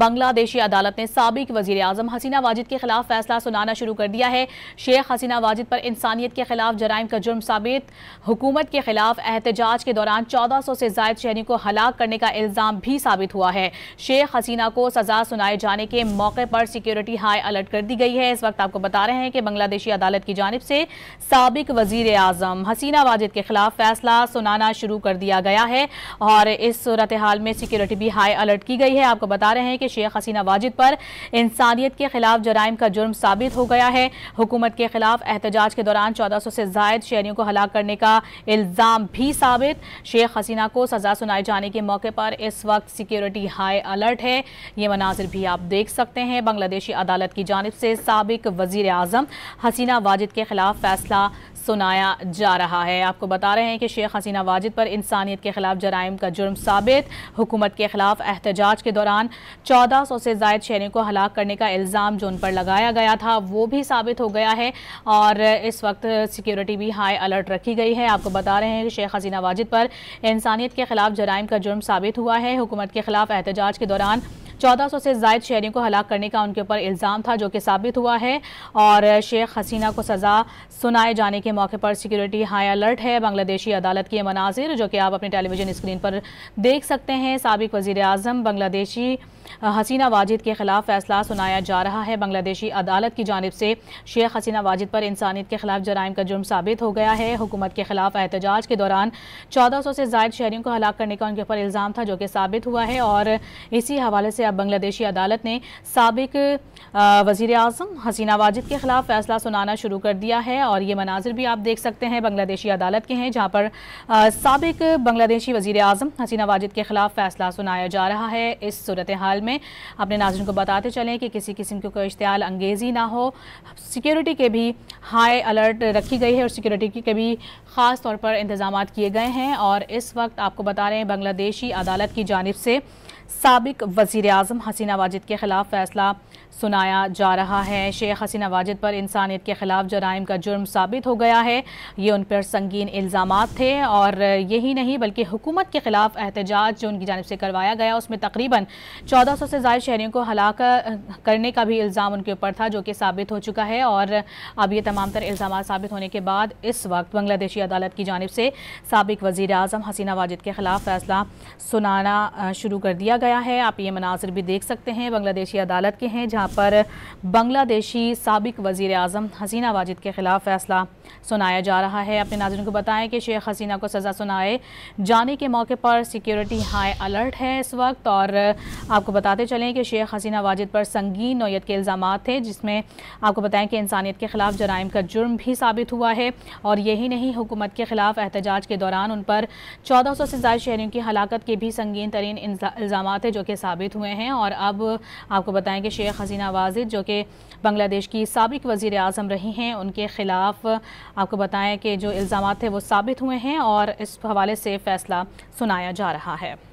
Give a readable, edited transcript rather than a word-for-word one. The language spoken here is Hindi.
बांग्लादेशी अदालत ने साबिक वजीर आजम हसीना वाजिद के खिलाफ फैसला सुनाना शुरू कर दिया है। शेख हसीना वाजिद पर इंसानियत के खिलाफ जराइम का जुर्म साबित। हुकूमत के खिलाफ एहतजाज के दौरान 1400 से ज्यादा शहरियों को हलाक करने का इल्जाम भी साबित हुआ है। शेख हसीना को सजा सुनाए जाने के मौके पर सिक्योरिटी हाई अलर्ट कर दी गई है। इस वक्त आपको बता रहे हैं कि बांग्लादेशी अदालत की जानिब से साबिक वजीर आजम हसीना वाजिद के खिलाफ फैसला सुनाना शुरू कर दिया गया है और इस सूरत हाल में सिक्योरिटी भी हाई अलर्ट की गई है। आपको बता रहे हैं कि शेख हसीना वाजिद पर इंसानियत के खिलाफ जराइम का जुर्म साबित हो गया है। हुकूमत के खिलाफ एहतजाज के दौरान 1400 से जायद शहरियों को हलाक करने का इल्जाम भी साबित। शेख हसीना को सजा सुनाए जाने के मौके पर इस वक्त सिक्योरिटी हाई अलर्ट है। ये मनाजिर भी आप देख सकते हैं। बांग्लादेशी अदालत की जानिब से साबिक वजीर आजम हसीना वाजिद के खिलाफ फैसला सुनाया जा रहा है। आपको बता रहे हैं कि शेख हसीना वाजिद पर इंसानियत के खिलाफ जराइम का जुर्म साबित। हुकूमत के खिलाफ एहतजाज के दौरान 1400 से जायद शहरियों को हलाक करने का इल्ज़ाम जो उन पर लगाया गया था वो भी साबित हो गया है और इस वक्त सिक्योरिटी भी हाई अलर्ट रखी गई है। आपको बता रहे हैं कि शेख हसीना वाजिद पर इंसानियत के खिलाफ जराइम का जुर्म साबित हुआ है। हुकूमत के खिलाफ एहतजाज के दौरान 1400 से जायद शहरियों को हलाक करने का उनके ऊपर इल्ज़ाम था जो कि साबित हुआ है और शेख हसीना को सज़ा सुनाए जाने के मौके पर सिक्योरिटी हाई अलर्ट है। बांग्लादेशी अदालत के मनाजिर जो कि आप अपने टेलीविजन स्क्रीन पर देख सकते हैं। साबिक वज़ीर आज़म बांग्लादेशी हसीना वाजिद के खिलाफ फैसला सुनाया जा रहा है। बांग्लादेशी अदालत की जानिब से शेख हसीना वाजिद पर इंसानियत के खिलाफ जराइम का जुर्म साबित हो गया है। हुकूमत के खिलाफ एहतजाज के दौरान 1400 से जायद शहरियों को हलाक करने का उनके ऊपर इल्ज़ाम था जो कि साबित हुआ है और इसी हवाले से अब बांग्लादेशी अदालत ने साबिक वज़ीर आज़म हसीना वाजिद के खिलाफ फैसला सुनाना शुरू कर दिया है और ये मनाजिर भी आप देख सकते हैं बांग्लादेशी अदालत के हैं जहाँ पर साबिक बांग्लादेशी वज़ीर आज़म हसीना वाजिद के खिलाफ फैसला सुनाया जा रहा है। इस सूरत हाल में अपने नाज़रीन को बताते चलें कि किसी किस्म की कोई इश्तियाल अंगेज़ी ना हो। सिक्योरिटी के भी हाई अलर्ट रखी गई है और सिक्योरिटी के भी ख़ास तौर पर इंतज़ाम किए गए हैं और इस वक्त आपको बता रहे हैं बांग्लादेशी अदालत की जानिब से साबिक वज़ीर आज़म हसीना वाजिद के खिलाफ फैसला सुनाया जा रहा है। शेख हसीना वाजिद पर इंसानियत के खिलाफ जराइम का जुर्म साबित हो गया है। ये उन पर संगीन इल्ज़ामात थे और यही नहीं बल्कि हुकूमत के खिलाफ एहतजाज जो उनकी जानिब से करवाया गया उसमें तकरीबन 1400 से ज़ायद शहरियों को हलाक करने का भी इल्ज़ाम उनके ऊपर था जो कि साबित हो चुका है और अब ये तमाम तर इल्ज़ामात साबित होने के बाद इस वक्त बांग्लादेशी अदालत की जानिब से साबिक वज़ीर आज़म हसीना वाजिद के खिलाफ फैसला सुनाना शुरू कर दिया गया है। आप ये मनाजिर भी देख सकते हैं बांग्लादेशी अदालत के हैं जहाँ पर बांग्लादेशी साबिक वज़ीर आज़म हसीना वाजिद के खिलाफ फैसला सुनाया जा रहा है। अपने नाज़रीन को बताएं कि शेख हसीना को सज़ा सुनाए जाने के मौके पर सिक्योरिटी हाई अलर्ट है इस वक्त और आपको बताते चलें कि शेख हसीना वाजिद पर संगीन नौयत के इल्ज़ामात थे जिसमें आपको बताएं कि इंसानियत के खिलाफ जराइम का जुर्म भी साबित हुआ है और यही नहीं हुकूमत के खिलाफ एहतजाज के दौरान उन पर 1400 से ज़ायद शहरियों की हलाकत के भी संगीन तरीन इल्ज़ामात जो कि साबित हुए हैं और अब आपको बताएं कि शेख हसीना वाजिद जो कि बांग्लादेश की साबिक वज़ीर आज़म रही हैं उनके खिलाफ आपको बताएं कि जो इल्ज़ामात थे वो साबित हुए हैं और इस हवाले से फ़ैसला सुनाया जा रहा है।